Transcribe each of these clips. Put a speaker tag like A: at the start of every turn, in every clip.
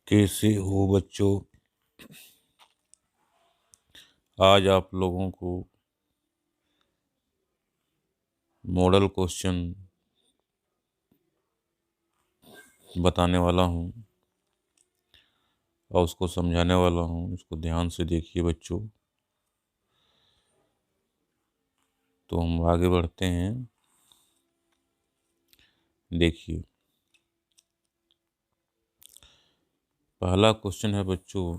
A: कैसे हो बच्चों। आज आप लोगों को मॉडल क्वेश्चन बताने वाला हूँ और उसको समझाने वाला हूँ। इसको ध्यान से देखिए बच्चों। तो हम आगे बढ़ते हैं। देखिए, पहला क्वेश्चन है बच्चों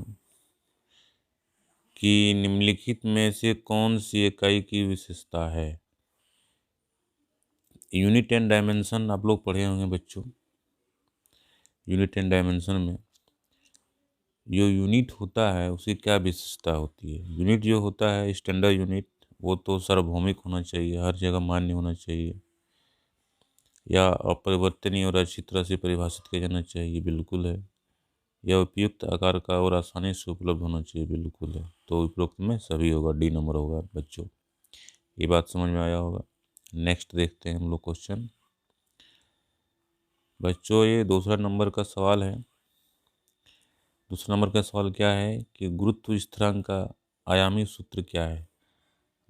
A: कि निम्नलिखित में से कौन सी इकाई की विशेषता है। यूनिट एंड डायमेंशन आप लोग पढ़े होंगे बच्चों। यूनिट एंड डायमेंशन में जो यूनिट होता है उसकी क्या विशेषता होती है। यूनिट जो होता है स्टैंडर्ड यूनिट, वो तो सार्वभौमिक होना चाहिए, हर जगह मान्य होना चाहिए, या अपरिवर्तनीय और अच्छी तरह से परिभाषित किया जाना चाहिए, बिल्कुल है। या उपयुक्त आकार का और आसानी से उपलब्ध होना चाहिए, बिल्कुल है। तो उपरोक्त में सभी होगा, डी नंबर होगा बच्चों। ये बात समझ में आया होगा। नेक्स्ट देखते हैं हम लोग क्वेश्चन बच्चों। ये दूसरा नंबर का सवाल है। दूसरा नंबर का सवाल क्या है कि गुरुत्व स्थिरांक का आयामी सूत्र क्या है।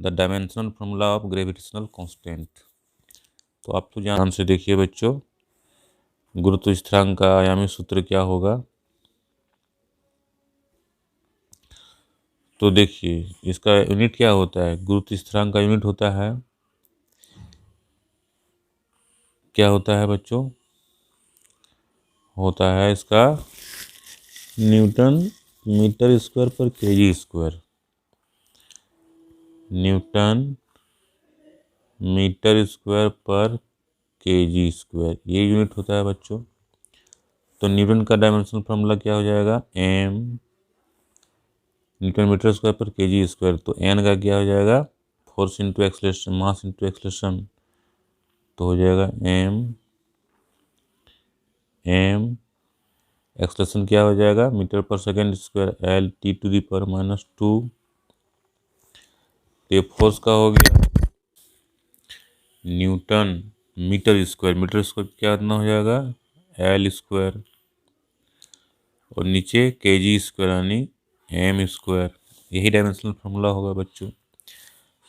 A: The dimensional formula of gravitational constant. तो आप तो ध्यान से देखिए बच्चों, गुरुत्व स्थिरांक का आयामी सूत्र क्या होगा। तो देखिए, इसका यूनिट क्या होता है। गुरुत्व स्थिरांक का यूनिट होता है, क्या होता है बच्चों, होता है इसका newton metre square per kg square. Newton metre square per kg square, ये यूनिट होता है बच्चों। तो न्यूटन का डायमेंशनल फार्मूला क्या हो जाएगा, M Newton metre square per kg square. तो एन का क्या हो जाएगा, force into acceleration, mass into acceleration. तो हो जाएगा एम एक्सलेशन क्या हो जाएगा, metre per second square, L T to the power -2। ये फोर्स का हो गया न्यूटन मीटर स्क्वायर क्या इतना हो जाएगा, एल स्क्वायर, और नीचे केजी स्क्वायर यानी एम स्क्वायर। यही डायमेंशनल फार्मूला होगा बच्चों।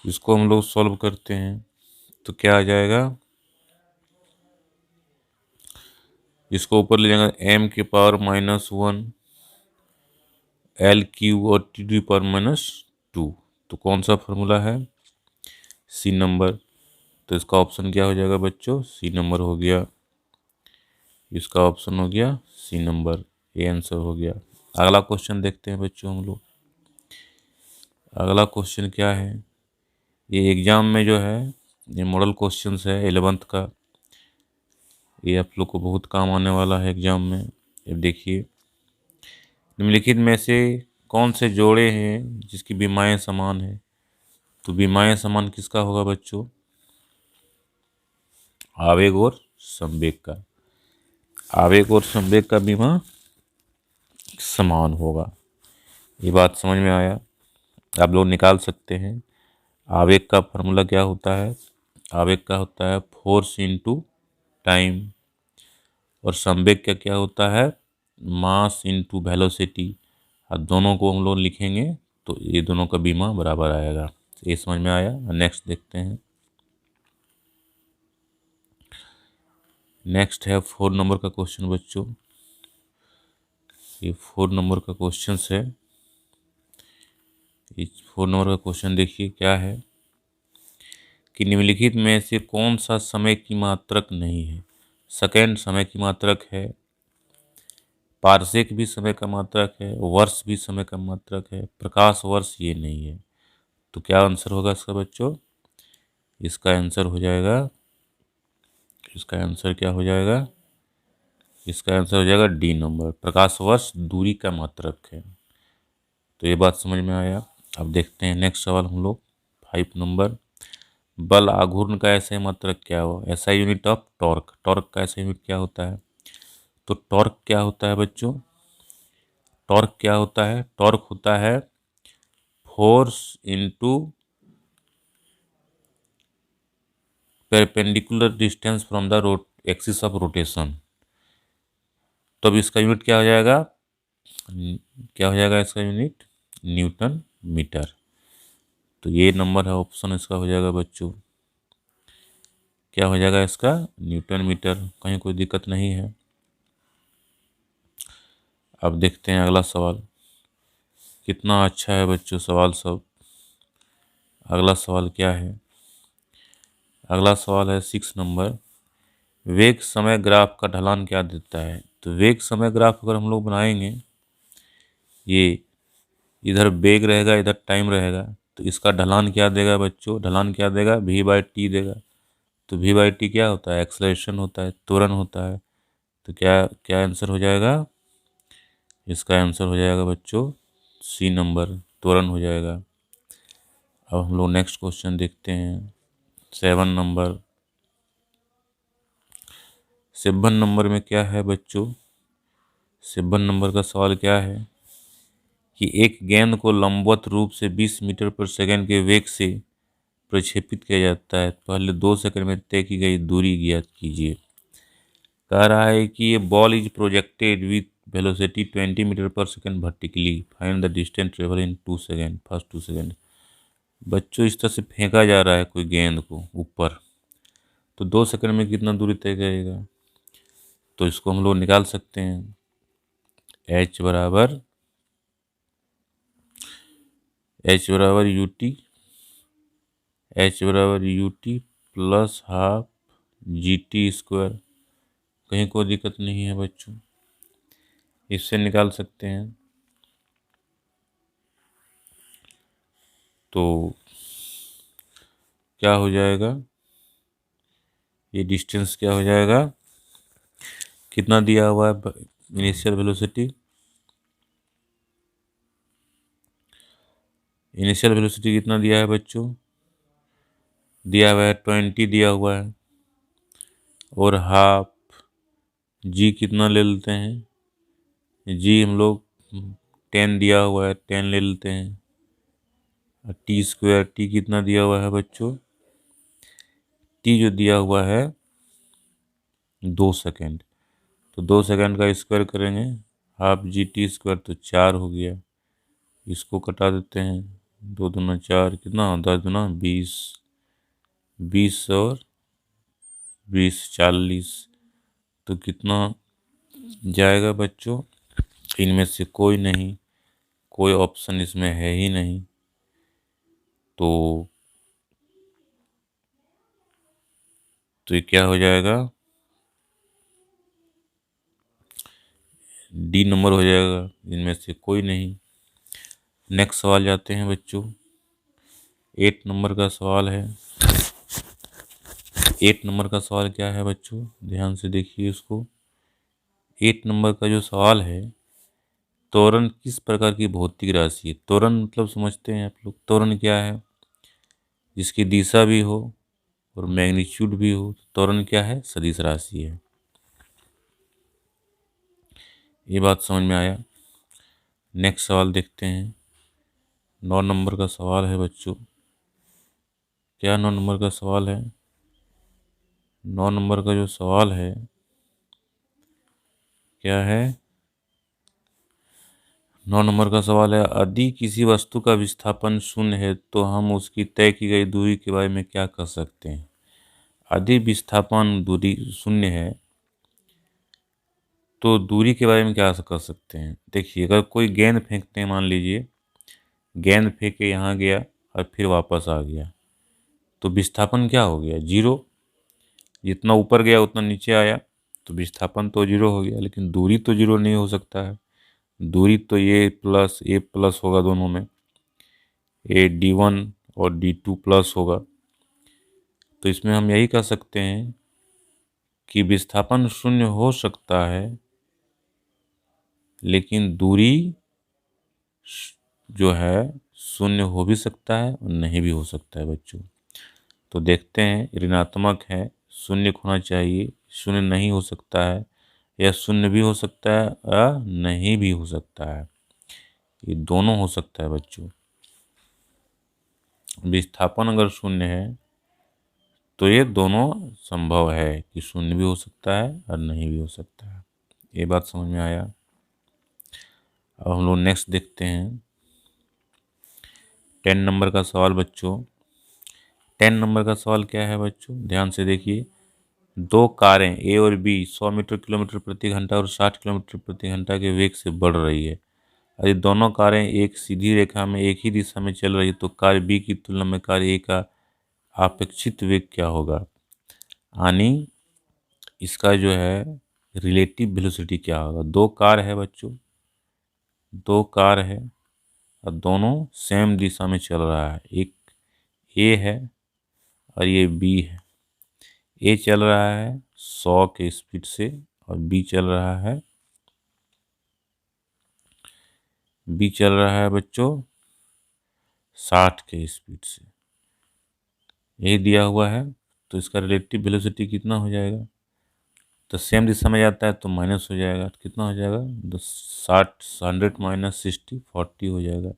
A: इसको हम लोग सॉल्व करते हैं तो क्या आ जाएगा, इसको ऊपर ले जाएंगे, एम की पावर -1 एल क्यू और टी टू पावर -2। तो कौन सा फार्मूला है, सी नंबर। तो इसका ऑप्शन क्या हो जाएगा बच्चों, सी नंबर हो गया। इसका ऑप्शन हो गया सी नंबर, ये आंसर हो गया। अगला क्वेश्चन देखते हैं बच्चों हम लोग। अगला क्वेश्चन क्या है, ये एग्जाम में जो है ये मॉडल क्वेश्चंस है 11th का। ये आप लोग को बहुत काम आने वाला है एग्जाम में। ये देखिए, निम्नलिखित में से कौन से जोड़े हैं जिसकी बीमाएं समान है। तो बीमाएं समान किसका होगा बच्चों, आवेग और संवेग का। आवेग और संवेग का बीमा समान होगा। ये बात समझ में आया। आप लोग निकाल सकते हैं। आवेग का फार्मूला क्या होता है, आवेग का होता है फोर्स इंटू टाइम, और संवेग का क्या होता है, मास इंटू वेलोसिटी। और दोनों को हम लोग लिखेंगे तो ये दोनों का बीमा बराबर आएगा। ये समझ में आया। नेक्स्ट देखते हैं। नेक्स्ट है 4 नंबर का क्वेश्चन बच्चों। ये 4 नंबर का क्वेश्चन है। इस 4 नंबर का क्वेश्चन देखिए क्या है कि निम्नलिखित में से कौन सा समय की मात्रक नहीं है। सेकेंड समय की मात्रक है, पारसेक भी समय का मात्रक है, वर्ष भी समय का मात्रक है, प्रकाश वर्ष ये नहीं है। तो क्या आंसर होगा इसका बच्चों, इसका आंसर हो जाएगा, इसका आंसर क्या हो जाएगा, इसका आंसर हो जाएगा डी नंबर, प्रकाश वर्ष दूरी का मात्रक है। तो ये बात समझ में आया। अब देखते हैं नेक्स्ट सवाल हम लोग 5 नंबर। बल आघूर्ण का ऐसा मात्रक क्या हो, ऐसा यूनिट ऑफ टॉर्क। टॉर्क का ऐसा यूनिट क्या होता है। तो टॉर्क क्या होता है बच्चों, टॉर्क क्या होता है, टॉर्क होता है force into perpendicular distance from the axis of rotation. तो अब इसका यूनिट क्या हो जाएगा, क्या हो जाएगा इसका यूनिट? Newton metre. तो ये नंबर है ऑप्शन इसका हो जाएगा बच्चों, क्या हो जाएगा इसका? Newton metre. कहीं कोई दिक्कत नहीं है। अब देखते हैं अगला सवाल, कितना अच्छा है बच्चों सवाल सब। अगला सवाल क्या है? अगला सवाल है 6 नंबर, वेग समय ग्राफ का ढलान क्या देता है? तो वेग समय ग्राफ अगर हम लोग बनाएंगे, ये इधर वेग रहेगा, इधर टाइम रहेगा, तो इसका ढलान क्या देगा बच्चों? ढलान क्या देगा? v/t देगा। तो v/t क्या होता है? एक्सलेशन होता है, त्वरण होता है। तो क्या क्या आंसर हो जाएगा? इसका आंसर हो जाएगा बच्चों सी नंबर, त्वरण हो जाएगा। अब हम लोग नेक्स्ट क्वेश्चन देखते हैं 7 नंबर। 7 नंबर में क्या है बच्चों? 7 नंबर का सवाल क्या है कि एक गेंद को लंबवत रूप से 20 मीटर पर सेकंड के वेग से प्रक्षेपित किया जाता है, पहले 2 सेकंड में तय की गई दूरी ज्ञात कीजिए। कह रहा है कि ये ball is projected with velocity 20 metre per second vertically, find the distance travel in 2 second, first 2 second. बच्चों इस तरह से फेंका जा रहा है कोई गेंद को ऊपर, तो 2 सेकंड में कितना दूरी तय करेगा? तो इसको हम लोग निकाल सकते हैं। एच बराबर U T plus half G T square. कहीं कोई दिक्कत नहीं है बच्चों, इससे निकाल सकते हैं। तो क्या हो जाएगा? ये डिस्टेंस क्या हो जाएगा? कितना दिया हुआ है इनिशियल वेलोसिटी? इनिशियल वेलोसिटी कितना दिया है बच्चों? दिया हुआ है 20 दिया हुआ है, और हाफ जी कितना ले लेते हैं? जी हम लोग 10 दिया हुआ है, 10 ले लेते हैं। टी स्क्वायर, टी कितना दिया हुआ है बच्चों? टी जो दिया हुआ है 2 सेकंड, तो 2 सेकंड का स्क्वायर करेंगे, हाफ जी टी स्क्वायर, तो 4 हो गया। इसको कटा देते हैं, 2 दूना 4, कितना? 10 दूना 20, 20 और 20 40। तो कितना जाएगा बच्चों? इनमें से कोई नहीं, कोई ऑप्शन इसमें है ही नहीं। तो ये क्या हो जाएगा? डी नंबर हो जाएगा, इनमें से कोई नहीं। नेक्स्ट सवाल जाते हैं बच्चों, 8 नंबर का सवाल है। 8 नंबर का सवाल क्या है बच्चों? ध्यान से देखिए इसको। 8 नंबर का जो सवाल है, त्वरण किस प्रकार की भौतिक राशि है? त्वरण मतलब समझते हैं आप लोग, त्वरण क्या है? जिसकी दिशा भी हो और मैग्नीट्यूड भी हो, त्वरण क्या है? सदिश राशि है। ये बात समझ में आया। नेक्स्ट सवाल देखते हैं, 9 नंबर का सवाल है बच्चों। क्या 9 नंबर का सवाल है? 9 नंबर का जो सवाल है क्या है? 9 नंबर का सवाल है, यदि किसी वस्तु का विस्थापन शून्य है तो हम उसकी तय की गई दूरी के बारे में क्या कर सकते हैं? यदि विस्थापन दूरी शून्य है तो दूरी के बारे में क्या कर सकते हैं? देखिए, अगर कोई गेंद फेंकते हैं, मान लीजिए गेंद फेंक के यहाँ गया और फिर वापस आ गया, तो विस्थापन क्या हो गया? 0। जितना ऊपर गया उतना नीचे आया, तो विस्थापन तो 0 हो गया, लेकिन दूरी तो 0 नहीं हो सकता है। दूरी तो ए प्लस होगा, दोनों में D1 और D2 प्लस होगा। तो इसमें हम यही कह सकते हैं कि विस्थापन शून्य हो सकता है, लेकिन दूरी जो है शून्य हो भी सकता है और नहीं भी हो सकता है बच्चों। तो देखते हैं, ऋणात्मक है, शून्य होना चाहिए, शून्य नहीं हो सकता है, या शून्य भी हो सकता है या नहीं भी हो सकता है। ये दोनों हो सकता है बच्चों। विस्थापन अगर शून्य है तो ये दोनों संभव है कि शून्य भी हो सकता है और नहीं भी हो सकता है। ये बात समझ में आया। अब हम लोग नेक्स्ट देखते हैं 10 नंबर का सवाल बच्चों। 10 नंबर का सवाल क्या है बच्चों, ध्यान से देखिए। दो कारें ए और बी 100 मीटर किलोमीटर प्रति घंटा और 60 किलोमीटर प्रति घंटा के वेग से बढ़ रही है। यदि दोनों कारें एक सीधी रेखा में एक ही दिशा में चल रही है तो कार बी की तुलना में कार ए का अपेक्षित वेग क्या होगा। यानी इसका जो है रिलेटिव वेलोसिटी क्या होगा। दो कार है बच्चों, दो कार है और दोनों सेम दिशा में चल रहा है। एक ए है और ये बी है। ए चल रहा है 100 के स्पीड से और बी चल रहा है बच्चों 60 के स्पीड से। यही दिया हुआ है तो इसका रिलेटिव वेलोसिटी कितना हो जाएगा। तो सेम दिशा में जाता है तो माइनस हो जाएगा, तो कितना हो जाएगा 100 माइनस 60 40 हो जाएगा।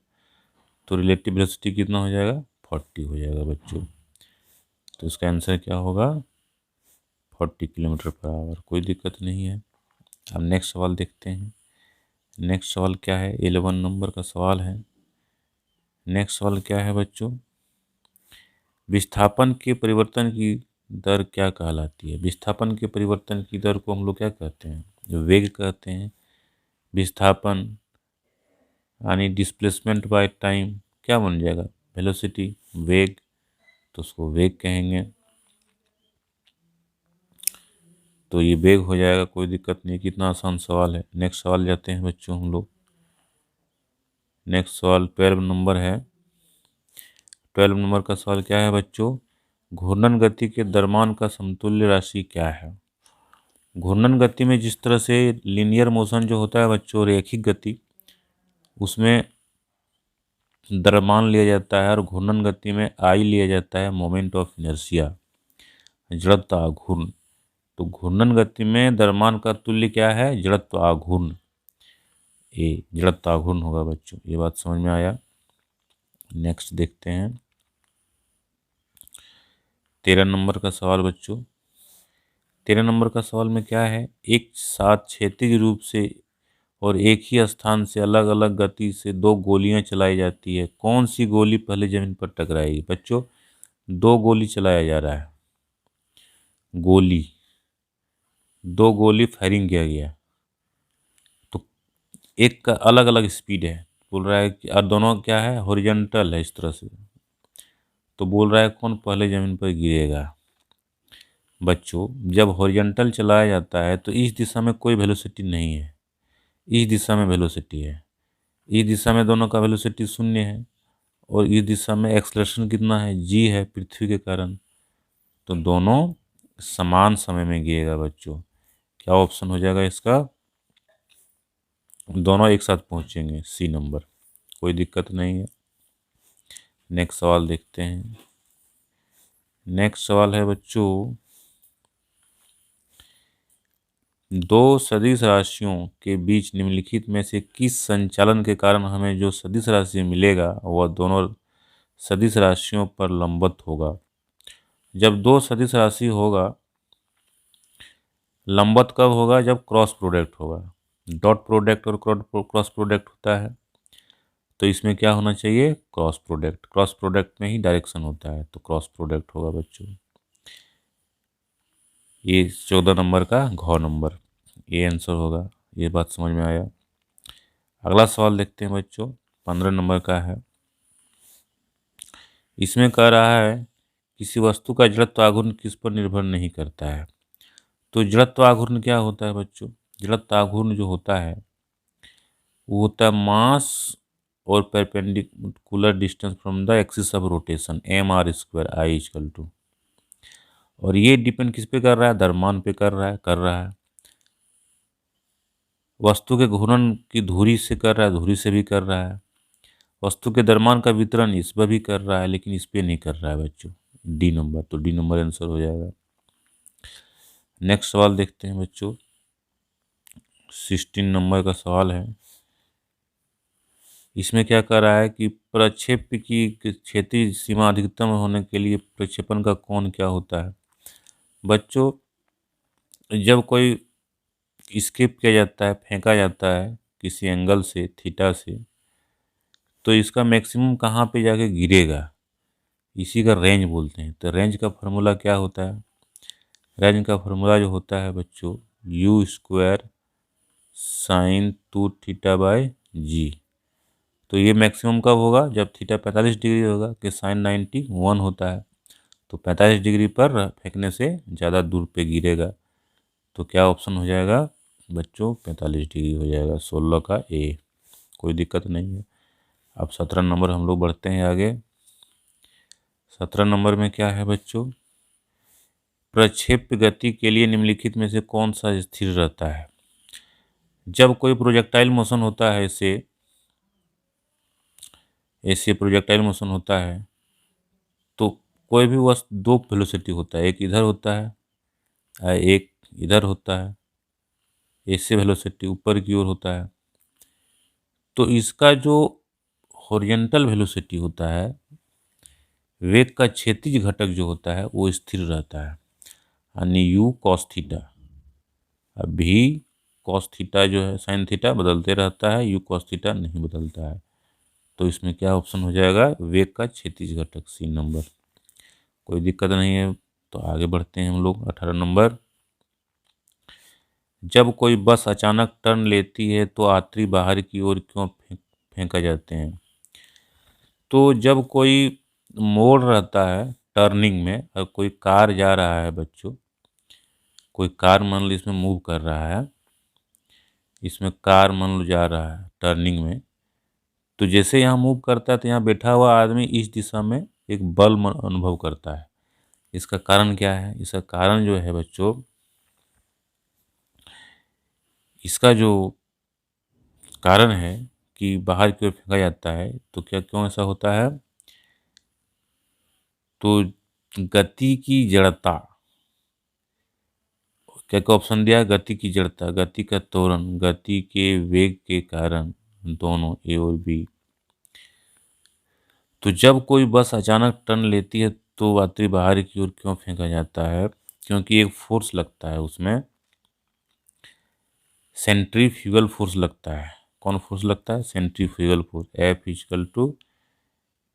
A: तो रिलेटिव वेलोसिटी कितना हो जाएगा 40 हो जाएगा बच्चों। तो इसका आंसर क्या होगा 40 किलोमीटर पर आवर। कोई दिक्कत नहीं है। अब नेक्स्ट सवाल देखते हैं। नेक्स्ट सवाल क्या है, 11 नंबर का सवाल है। नेक्स्ट सवाल क्या है बच्चों, विस्थापन के परिवर्तन की दर क्या कहलाती है। विस्थापन के परिवर्तन की दर को हम लोग क्या कहते हैं, वेग कहते हैं। विस्थापन यानी डिस्प्लेसमेंट बाय टाइम क्या बन जाएगा, वेलोसिटी, वेग, तो उसको वेग कहेंगे। तो ये वेग हो जाएगा, कोई दिक्कत नहीं। कितना आसान सवाल है। नेक्स्ट सवाल जाते हैं बच्चों हम लोग। नेक्स्ट सवाल 12 नंबर है। 12 नंबर का सवाल क्या है बच्चों, घूर्णन गति के द्रव्यमान का समतुल्य राशि क्या है। घूर्णन गति में जिस तरह से लीनियर मोशन जो होता है बच्चों, रैखिक गति, उसमें द्रव्यमान लिया जाता है और घूर्णन गति में आई लिया जाता है मोमेंट ऑफ इनर्शिया, जड़त्व आघूर्ण। तो घूर्णन गति में द्रव्यमान का तुल्य क्या है, जड़त्व आघूर्ण। ये जड़त्व आघूर्ण होगा बच्चों। ये बात समझ में आया। नेक्स्ट देखते हैं 13 नंबर का सवाल बच्चों। 13 नंबर का सवाल में क्या है, एक साथ क्षैतिज रूप से और एक ही स्थान से अलग अलग गति से दो गोलियां चलाई जाती है, कौन सी गोली पहले जमीन पर टकराएगी। बच्चों दो गोली चलाया जा रहा है, दो गोली फायरिंग किया गया, तो एक का अलग अलग स्पीड है, बोल रहा है कि और दोनों क्या है, हॉरिजॉन्टल है इस तरह से। तो बोल रहा है कौन पहले जमीन पर गिरेगा। बच्चों जब हॉरिजॉन्टल चलाया जाता है तो इस दिशा में कोई वेलोसिटी नहीं है, इस दिशा में वेलोसिटी है। इस दिशा में दोनों का वेलोसिटी 0 है और इस दिशा में एक्सलेशन कितना है, जी है, पृथ्वी के कारण। तो दोनों समान समय में गिरेगा बच्चों। क्या ऑप्शन हो जाएगा इसका, दोनों एक साथ पहुंचेंगे, सी नंबर। कोई दिक्कत नहीं है। नेक्स्ट सवाल देखते हैं। नेक्स्ट सवाल है बच्चों, दो सदिश राशियों के बीच निम्नलिखित में से किस संचालन के कारण हमें जो सदिश राशि मिलेगा वह दोनों सदिश राशियों पर लंबवत होगा। जब दो सदिश राशि होगा, लंबवत कब होगा, जब क्रॉस प्रोडक्ट होगा। डॉट प्रोडक्ट और क्रॉस प्रोडक्ट होता है, तो इसमें क्या होना चाहिए, क्रॉस प्रोडक्ट। क्रॉस प्रोडक्ट में ही डायरेक्शन होता है, तो क्रॉस प्रोडक्ट होगा बच्चों। ये 14 नंबर का घ नंबर ये आंसर होगा। ये बात समझ में आया। अगला सवाल देखते हैं बच्चों, 15 नंबर का है। इसमें कह रहा है किसी वस्तु का जड़त्व आघूर्ण किस पर निर्भर नहीं करता है। तो जड़त्व आघूर्ण क्या होता है बच्चों, जड़त्व आघूर्ण जो होता है वो होता है मास और perpendicular distance from the axis of rotation, mr² I equal to. और ये डिपेंड किस पे कर रहा है, द्रव्यमान पे कर रहा है। वस्तु के घूर्णन की धुरी से कर रहा है, धुरी से भी कर रहा है। वस्तु के द्रव्यमान का वितरण इस पर भी कर रहा है, लेकिन इस पे नहीं कर रहा है बच्चों, डी नंबर। तो डी नंबर आंसर हो जाएगा। नेक्स्ट सवाल देखते हैं बच्चों, 16 नंबर का सवाल है। इसमें क्या कर रहा है कि प्रक्षेप की क्षैतिज सीमा अधिकतम होने के लिए प्रक्षेपण का कोण क्या होता है। बच्चों जब कोई स्केप किया जाता है, फेंका जाता है किसी एंगल से थीटा से, तो इसका मैक्सिमम कहाँ पे जाके गिरेगा, इसी का रेंज बोलते हैं। तो रेंज का फार्मूला क्या होता है? रेंज का फार्मूला जो होता है बच्चों, यू स्क्वायर साइन 2θ/g। तो ये मैक्सिमम कब होगा? जब थीटा 45 डिग्री होगा, कि साइन 91 होता है, तो 45 डिग्री पर फेंकने से ज़्यादा दूर पे गिरेगा। तो क्या ऑप्शन हो जाएगा बच्चों? 45 डिग्री हो जाएगा, 16 का ए। कोई दिक्कत नहीं है। अब 17 नंबर हम लोग बढ़ते हैं आगे। 17 नंबर में क्या है बच्चों? प्रक्षेप्य गति के लिए निम्नलिखित में से कौन सा स्थिर रहता है? जब कोई प्रोजेक्टाइल मोशन होता है, ऐसे प्रोजेक्टाइल मोशन होता है, तो कोई भी वस्तु दो वेलोसिटी होता है, एक इधर होता है और एक इधर होता है। ऐसे वेलोसिटी ऊपर की ओर होता है। तो इसका जो हॉरिजॉन्टल वेलोसिटी होता है, वेग का क्षैतिज घटक जो होता है वो स्थिर रहता है, यानी यू कॉस थीटा। अब भी कॉस थीटा जो है साइन थीटा बदलते रहता है, यू कॉस थीटा नहीं बदलता है। तो इसमें क्या ऑप्शन हो जाएगा? वेग का क्षैतिज घटक, सी नंबर। कोई दिक्कत नहीं है। तो आगे बढ़ते हैं हम लोग। 18 नंबर, जब कोई बस अचानक टर्न लेती है तो यात्री बाहर की ओर क्यों फेंका जाते हैं? तो जब कोई मोड़ रहता है टर्निंग में, और कोई कार जा रहा है बच्चों, कोई कार मान लो इसमें मूव कर रहा है, इसमें कार मान लो जा रहा है टर्निंग में, तो जैसे यहाँ मूव करता है तो यहाँ बैठा हुआ आदमी इस दिशा में एक बल अनुभव करता है। इसका कारण क्या है? इसका कारण जो है बच्चों, इसका जो कारण है कि बाहर की ओर फेंका जाता है, तो क्या क्यों ऐसा होता है? तो गति की जड़ता, क्या क्या ऑप्शन दिया है? गति की जड़ता, गति का त्वरण, गति के वेग के कारण, दोनों ए और बी। तो जब कोई बस अचानक टर्न लेती है तो यात्री बाहर की ओर क्यों फेंका जाता है? क्योंकि एक फोर्स लगता है उसमें, सेंट्रीफ्यूगल फोर्स लगता है। कौन फोर्स लगता है? Centrifugal force,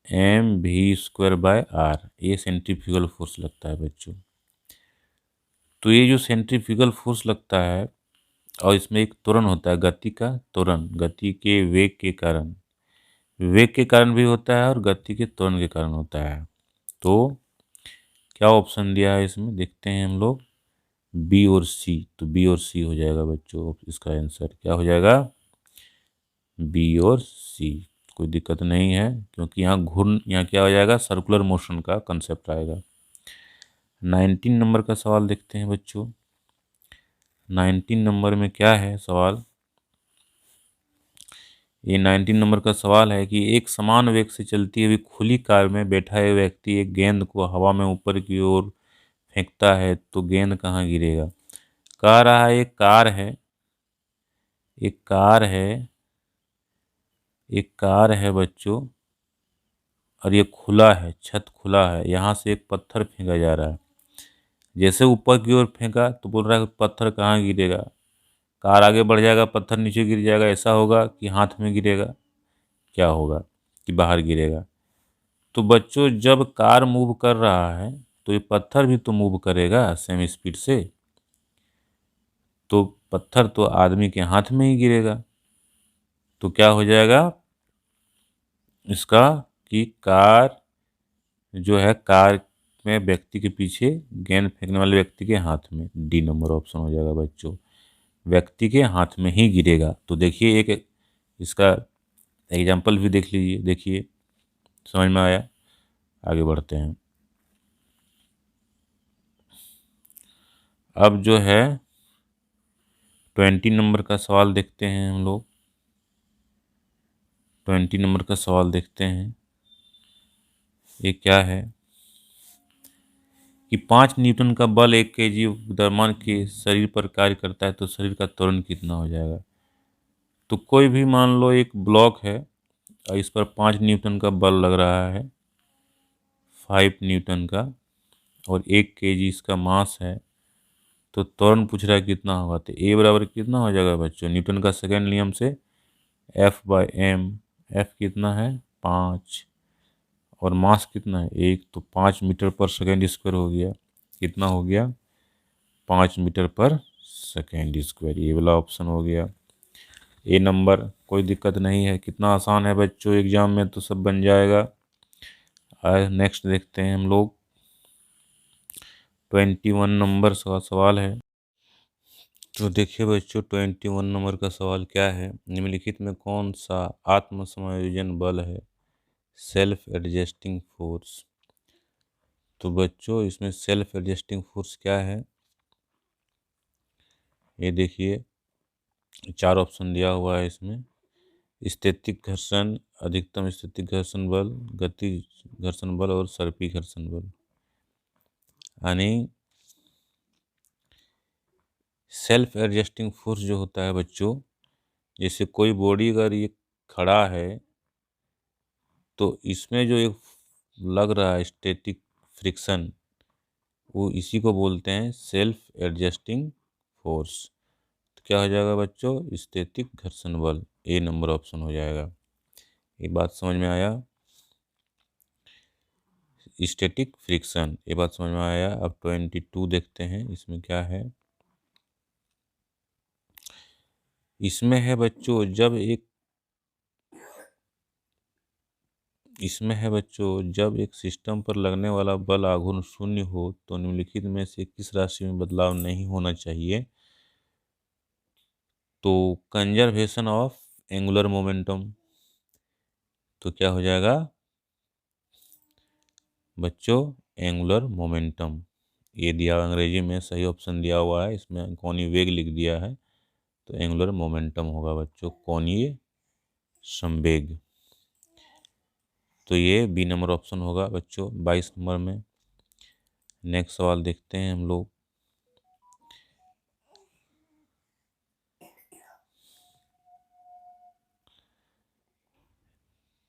A: F=mv²/r। ये सेंट्रीफ्यूगल फोर्स लगता है बच्चों। तो ये जो सेंट्रीफ्यूगल फोर्स लगता है, और इसमें एक त्वरण होता है, गति का त्वरण, गति के वेग के कारण, वेग के कारण भी होता है और गति के त्वरण के कारण होता है। तो क्या ऑप्शन दिया है इसमें? देखते हैं हम लोग, बी और सी। तो बी और सी हो जाएगा बच्चों, इसका आंसर क्या हो जाएगा? बी और सी। कोई दिक्कत नहीं है, क्योंकि यहाँ क्या हो जाएगा? सर्कुलर मोशन का कंसेप्ट आएगा। 19 नंबर का सवाल देखते हैं बच्चों। 19 नंबर में क्या है सवाल? ये 19 नंबर का सवाल है कि एक समान वेग से चलती हुई खुली कार में बैठा हुआ व्यक्ति एक गेंद को हवा में ऊपर की ओर फेंकता है तो गेंद कहाँ गिरेगा? कह रहा है एक कार है, एक कार है, एक कार है बच्चों, और ये खुला है, छत खुला है, यहाँ से एक पत्थर फेंका जा रहा है। जैसे ऊपर की ओर फेंका तो बोल रहा है पत्थर कहाँ गिरेगा? कार आगे बढ़ जाएगा, पत्थर नीचे गिर जाएगा, ऐसा होगा कि हाथ में गिरेगा, क्या होगा कि बाहर गिरेगा? तो बच्चों जब कार मूव कर रहा है तो ये पत्थर भी तो मूव करेगा सेम स्पीड से, तो पत्थर तो आदमी के हाथ में ही गिरेगा। तो क्या हो जाएगा इसका कि कार जो है, कार में व्यक्ति के पीछे, गेंद फेंकने वाले व्यक्ति के हाथ में, डी नंबर ऑप्शन हो जाएगा बच्चों, व्यक्ति के हाथ में ही गिरेगा। तो देखिए एक इसका एग्जाम्पल भी देख लीजिए, देखिए समझ में आया? आगे बढ़ते हैं। अब जो है 20 नंबर का सवाल देखते हैं हम लोग। 20 नंबर का सवाल देखते हैं, ये क्या है कि 5 न्यूटन का बल 1 केजी द्रव्यमान के शरीर पर कार्य करता है तो शरीर का त्वरण कितना हो जाएगा? तो कोई भी मान लो एक ब्लॉक है और इस पर 5 न्यूटन का बल लग रहा है, 5 न्यूटन का, और 1 केजी इसका मास है, तो त्वरण पूछ रहा है कितना होगा? तो ए बराबर कितना हो जाएगा बच्चों? न्यूटन का सेकंड नियम से F/m, F कितना है 5 और मास कितना है 1, तो 5 मीटर पर सेकेंड स्क्वायर हो गया। कितना हो गया 5 मीटर पर सेकेंड स्क्वायर। ये वाला ऑप्शन हो गया ए नंबर। कोई दिक्कत नहीं है, कितना आसान है बच्चों, एग्जाम में तो सब बन जाएगा। नेक्स्ट देखते हैं हम लोग 21 नंबर का सवाल है। तो देखिए बच्चों 21 नंबर का सवाल क्या है, निम्नलिखित में कौन सा आत्म समायोजन बल है, सेल्फ एडजस्टिंग फोर्स। तो बच्चों इसमें सेल्फ एडजस्टिंग फोर्स क्या है, ये देखिए 4 ऑप्शन दिया हुआ है इसमें। स्थैतिक घर्षण, अधिकतम स्थैतिक घर्षण बल, गति घर्षण बल और सर्पी घर्षण बल। यानी सेल्फ एडजस्टिंग फोर्स जो होता है बच्चों, जैसे कोई बॉडी अगर ये खड़ा है तो इसमें जो एक लग रहा है स्टैटिक फ्रिक्शन, वो इसी को बोलते हैं सेल्फ एडजस्टिंग फोर्स। तो क्या हो जाएगा बच्चों, स्थैतिक घर्षण बल, ए नंबर ऑप्शन हो जाएगा। ये बात समझ में आया, स्टैटिक फ्रिक्शन, ये बात समझ में आया। अब 22 देखते हैं इसमें क्या है। इसमें है बच्चों जब एक सिस्टम पर लगने वाला बल आघूर्ण शून्य हो तो निम्नलिखित में से किस राशि में बदलाव नहीं होना चाहिए। तो कंजर्वेशन ऑफ एंगुलर मोमेंटम, तो क्या हो जाएगा बच्चों एंगुलर मोमेंटम। ये दिया अंग्रेजी में, सही ऑप्शन दिया हुआ है, इसमें कोणीय वेग लिख दिया है, तो एंगुलर मोमेंटम होगा बच्चों कोणीय संवेग। तो ये बी नंबर ऑप्शन होगा बच्चों 22 नंबर में। नेक्स्ट सवाल देखते हैं हम लोग।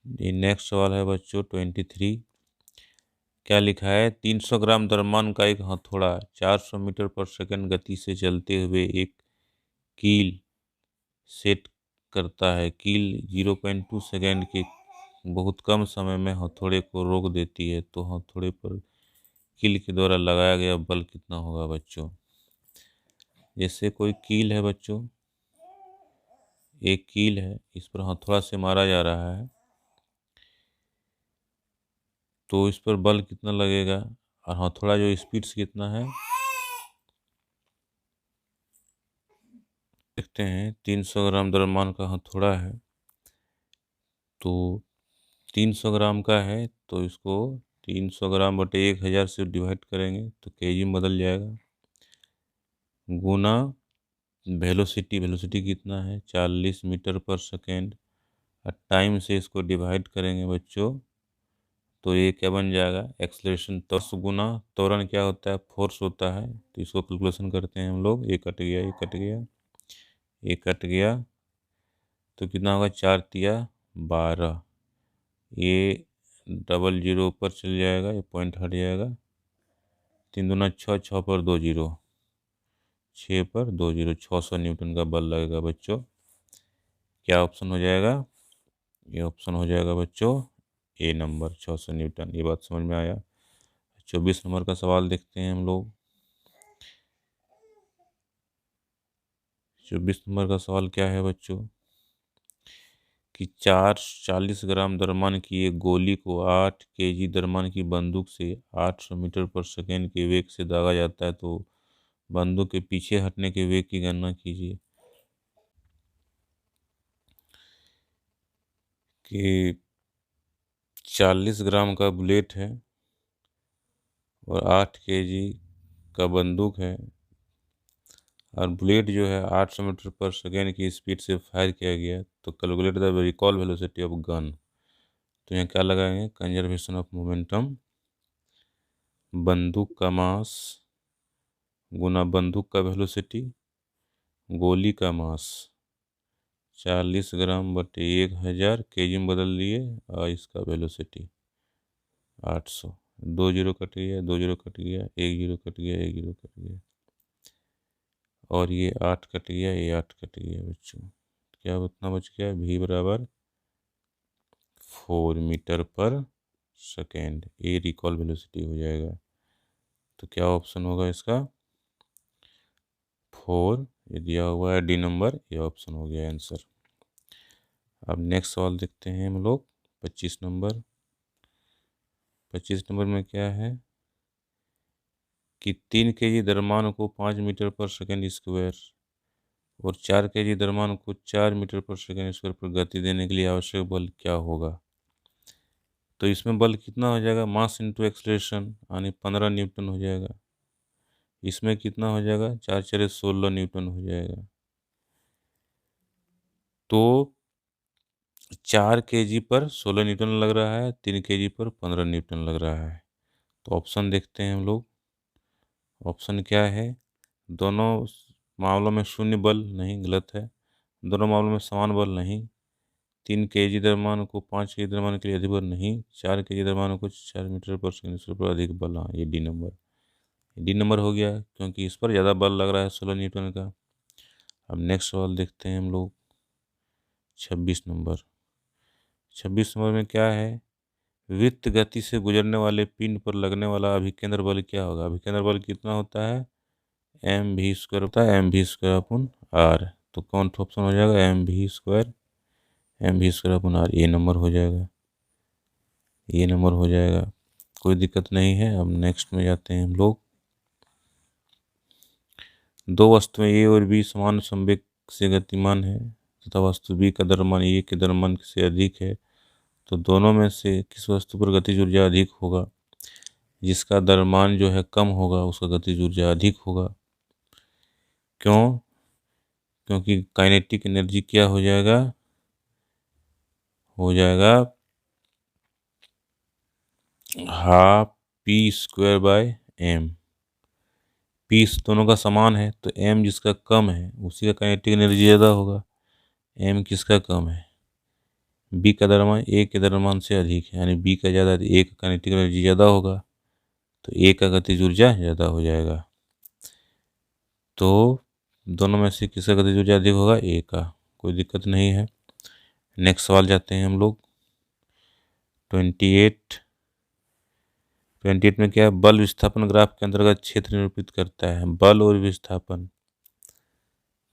A: ये नेक्स्ट सवाल है बच्चों 23। क्या लिखा है, 300 ग्राम द्रव्यमान का एक हथौड़ा 400 मीटर पर सेकंड गति से चलते हुए एक कील सेट करता है। कील 0.2 सेकंड के बहुत कम समय में हथौड़े को रोक देती है, तो हथौड़े पर कील के द्वारा लगाया गया बल कितना होगा बच्चों। जैसे कोई कील है बच्चों, एक कील है, इस पर हथौड़ा से मारा जा रहा है, तो इस पर बल कितना लगेगा, और हथौड़ा जो स्पीड से कितना है देखते हैं। 300 ग्राम द्रव्यमान का हथौड़ा है, तो 300 ग्राम का है, तो इसको 300 ग्राम बटे 1000 से डिवाइड करेंगे तो केजी में बदल जाएगा, गुना वेलोसिटी कितना है 40 मीटर पर सेकेंड, और टाइम से इसको डिवाइड करेंगे बच्चों, तो ये क्या बन जाएगा एक्सलेरेशन। तो गुना त्वरण क्या होता है फोर्स होता है, तो इसको कैलकुलेशन करते हैं हम लोग। ये कट गया, ये कट गया, ये कट गया, तो कितना होगा 4 तिया 12, ये डबल जीरो ऊपर चल जाएगा, ये पॉइंट हट जाएगा, 3 दूना 6, 6 पर 2 जीरो, 6 पर 2 जीरो, 600 न्यूटन का बल लगेगा बच्चों। क्या ऑप्शन हो जाएगा, ये ऑप्शन हो जाएगा बच्चों ए नंबर 600 न्यूटन। ये बात समझ में आया। 24 नंबर का सवाल देखते हैं हम लोग। 24 नंबर का सवाल क्या है बच्चों, कि 40 ग्राम द्रव्यमान की एक गोली को 8 केजी द्रव्यमान की बंदूक से 800 मीटर पर सेकेंड के वेग से दागा जाता है, तो बंदूक के पीछे हटने के वेग की गणना कीजिए। कि 40 ग्राम का बुलेट है और 8 केजी का बंदूक है, और बुलेट जो है 800 मीटर पर सेकेंड की स्पीड से फायर किया गया, तो calculate the recall velocity of gun. तो यहाँ क्या लगाएंगे, कंजर्वेशन ऑफ मोमेंटम, बंदूक का मास गुना बंदूक का वेलोसिटी, गोली का मास 40 ग्राम बटे 1000 केजी में बदल दिए, और इसका वेलोसिटी 800। 2 जीरो कट गया, 2 जीरो कट गया, 1 जीरो कट गया, 1 जीरो कट गया, और ये 8 कट गया, ये 8 कट गया बच्चों। गया, उतना बच गया, v बराबर 4 मीटर पर सेकेंड, ये रिकॉल वेलोसिटी हो जाएगा। तो क्या ऑप्शन होगा इसका? 4, ये दिया हुआ है डी नंबर, ये ऑप्शन हो गया आंसर। अब नेक्स्ट सवाल देखते हैं हम लोग 25 नंबर। 25 नंबर में क्या है कि 3 kg द्रव्यमान को 5 मीटर पर सेकेंड स्क्वायर और 4 kg द्रव्यमान को 4 मीटर पर सेकेंड स्क्वायर पर गति देने के लिए आवश्यक बल क्या होगा? तो इसमें बल कितना हो जाएगा? मास इंटू एक्सलेशन यानी 15 न्यूटन हो जाएगा। इसमें कितना हो जाएगा? 4 4 16 न्यूटन हो जाएगा। तो 4 kg पर 16 न्यूटन लग रहा है, 3 kg पर 15 न्यूटन लग रहा है। तो ऑप्शन देखते हैं हम लोग। ऑप्शन क्या है? दोनों मामलों में शून्य बल नहीं, गलत है। दोनों मामलों में समान बल नहीं। 3 kg द्रव्यमान को 5 kg द्रव्यमान के लिए अधिक बल नहीं। 4 kg द्रव्यमान को 4 मीटर पर सेकेंड स्क्वायर पर अधिक बल। हाँ, ये डी नंबर हो गया, क्योंकि इस पर ज़्यादा बल लग रहा है 16 न्यूटन का। अब नेक्स्ट सवाल देखते हैं हम लोग 26 नंबर। 26 नंबर में क्या है? वृत्त गति से गुजरने वाले पिंड पर लगने वाला अभिकेंद्र बल क्या होगा? अभिकेंद्र बल कितना होता है? mv² होता है, mv² अपन आर। तो कौन सा ऑप्शन हो जाएगा? mv² अपन आर, ये नंबर हो जाएगा, ये नंबर हो जाएगा, कोई दिक्कत नहीं है। अब नेक्स्ट में जाते हैं हम लोग। दो वस्तुएं ए और बी समान संवेग से गतिमान है तथा वस्तु बी का द्रव्यमान ए के द्रव्यमान से अधिक है, तो दोनों में से किस वस्तु पर गतिज ऊर्जा अधिक होगा? जिसका द्रव्यमान जो है कम होगा उसका गतिज ऊर्जा अधिक होगा। क्यों? क्योंकि काइनेटिक एनर्जी क्या हो जाएगा? हो जाएगा हाफ p²/m। पी दोनों का समान है, तो m जिसका कम है उसी का काइनेटिक एनर्जी ज़्यादा होगा। m किसका कम है? b का द्रव्यमान a के द्रव्यमान से अधिक है, यानी b का ज़्यादा, a का काइनेटिक एनर्जी ज़्यादा होगा, तो a का गतिज ऊर्जा ज़्यादा हो जाएगा। तो दोनों में से किसका गतिज ऊर्जा अधिक होगा? a का, कोई दिक्कत नहीं है। नेक्स्ट सवाल जाते हैं हम लोग 28। 28 में क्या है? बल विस्थापन ग्राफ के अंतर्गत क्षेत्र निरूपित करता है। बल और विस्थापन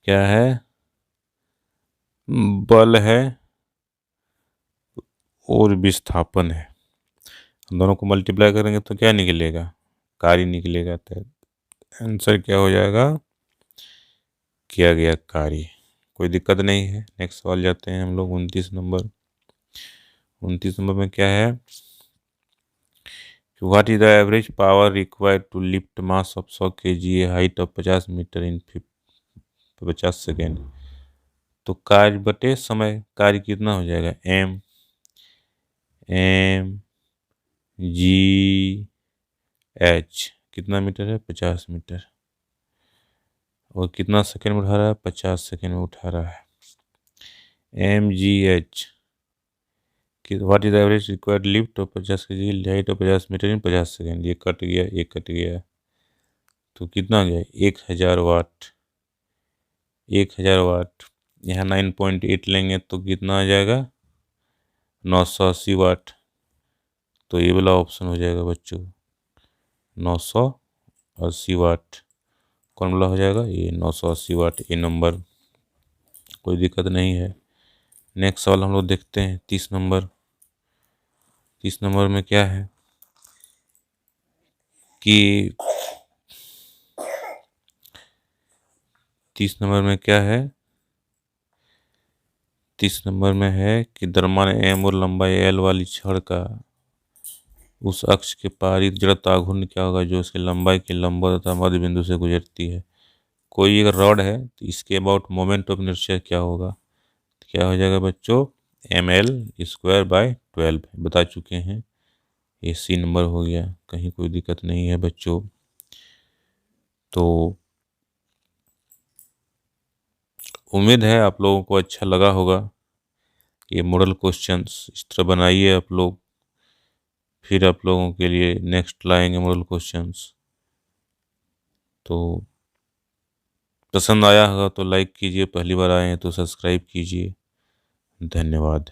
A: क्या है? बल है और विस्थापन है, दोनों को मल्टीप्लाई करेंगे तो क्या निकलेगा? कार्य निकलेगा। तो आंसर क्या हो जाएगा? किया गया कार्य, कोई दिक्कत नहीं है। नेक्स्ट सवाल जाते हैं हम लोग 29 नंबर। 29 नंबर में क्या है? What is the average power required to lift mass of 100 kg height of 50 metre in 50 second? तो कार्य बटे समय, कार्य कितना हो जाएगा? mg h, कितना मीटर है? 50 मीटर। और कितना सेकेंड में उठा रहा है? 50 सेकेंड में उठा रहा है। mgh कि what is average required lift of 50 kg height of 50 metre in 50 second. ये कट गया, ये कट गया, तो कितना गया? 1000 वाट। 1000 वाट यहाँ 9.8 लेंगे तो कितना आ जाएगा? 980 वाट। तो ये वाला ऑप्शन हो जाएगा बच्चों, 980 वाट। कौन वाला हो जाएगा? ये 980 वाट, ये नंबर, कोई दिक्कत नहीं है। नेक्स्ट सवाल हम लोग देखते हैं 30 नंबर। 30 नंबर में क्या है कि 30 नंबर में क्या है? 30 नंबर में है कि द्रव्यमान m और लंबाई l वाली छड़ का उस अक्ष के पारित जड़त्व आघूर्ण क्या होगा जो उसकी लंबाई के लंबवत तथा मध्य बिंदु से गुजरती है? कोई अगर रॉड है तो इसके अबाउट मोमेंट ऑफ इनर्शिया क्या होगा? तो क्या हो जाएगा बच्चों? ml²/12 बता चुके हैं, ये सी नंबर हो गया, कहीं कोई दिक्कत नहीं है बच्चों। तो उम्मीद है आप लोगों को अच्छा लगा होगा। ये मॉडल क्वेश्चंस इस तरह बनाइए आप लोग, फिर आप लोगों के लिए नेक्स्ट लाएंगे मॉडल क्वेश्चंस। तो पसंद आया होगा तो लाइक कीजिए, पहली बार आए हैं तो सब्सक्राइब कीजिए। धन्यवाद।